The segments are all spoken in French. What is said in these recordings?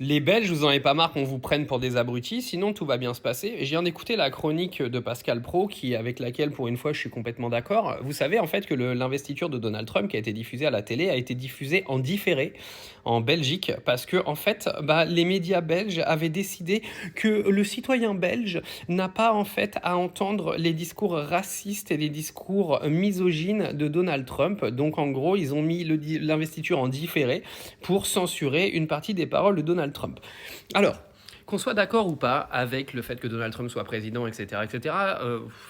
Les Belges, vous en avez pas marre qu'on vous prenne pour des abrutis, sinon tout va bien se passer. Et je viens d'écouter la chronique de Pascal Praud, avec laquelle, pour une fois, je suis complètement d'accord. Vous savez, en fait, que l'investiture de Donald Trump, qui a été diffusée à la télé, a été diffusée en différé en Belgique, parce que, en fait, les médias belges avaient décidé que le citoyen belge n'a pas, en fait, à entendre les discours racistes et les discours misogynes de Donald Trump. Donc, en gros, ils ont mis l'investiture en différé pour censurer une partie des paroles de Donald Trump. Alors, qu'on soit d'accord ou pas avec le fait que Donald Trump soit président, etc.,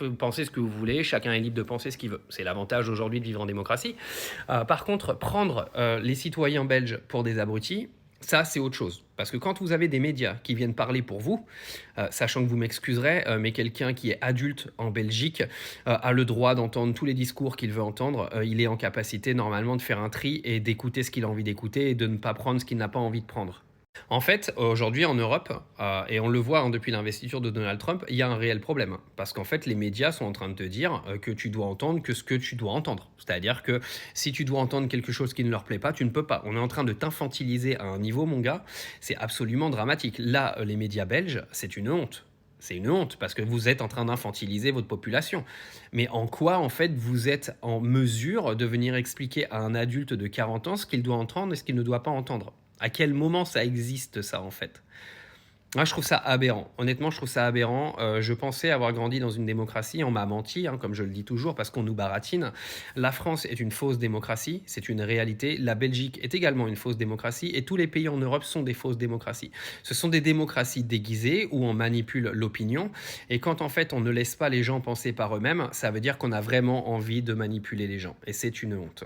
vous pensez ce que vous voulez, chacun est libre de penser ce qu'il veut. C'est l'avantage aujourd'hui de vivre en démocratie. Par contre, prendre les citoyens belges pour des abrutis, ça, c'est autre chose. Parce que quand vous avez des médias qui viennent parler pour vous, sachant que vous m'excuserez, mais quelqu'un qui est adulte en Belgique a le droit d'entendre tous les discours qu'il veut entendre. Il est en capacité normalement de faire un tri et d'écouter ce qu'il a envie d'écouter et de ne pas prendre ce qu'il n'a pas envie de prendre. En fait, aujourd'hui en Europe, et on le voit depuis l'investiture de Donald Trump, il y a un réel problème. Parce qu'en fait, les médias sont en train de te dire que tu dois entendre que ce que tu dois entendre. C'est-à-dire que si tu dois entendre quelque chose qui ne leur plaît pas, tu ne peux pas. On est en train de t'infantiliser à un niveau, mon gars, c'est absolument dramatique. Là, les médias belges, c'est une honte. C'est une honte parce que vous êtes en train d'infantiliser votre population. Mais en quoi, en fait, vous êtes en mesure de venir expliquer à un adulte de 40 ans ce qu'il doit entendre et ce qu'il ne doit pas entendre? À quel moment ça existe, ça, en fait? Moi, je trouve ça aberrant. Honnêtement, je trouve ça aberrant. Je pensais avoir grandi dans une démocratie. On m'a menti, hein, comme je le dis toujours, parce qu'on nous baratine. La France est une fausse démocratie, c'est une réalité. La Belgique est également une fausse démocratie. Et tous les pays en Europe sont des fausses démocraties. Ce sont des démocraties déguisées où on manipule l'opinion. Et quand, en fait, on ne laisse pas les gens penser par eux-mêmes, ça veut dire qu'on a vraiment envie de manipuler les gens. Et c'est une honte.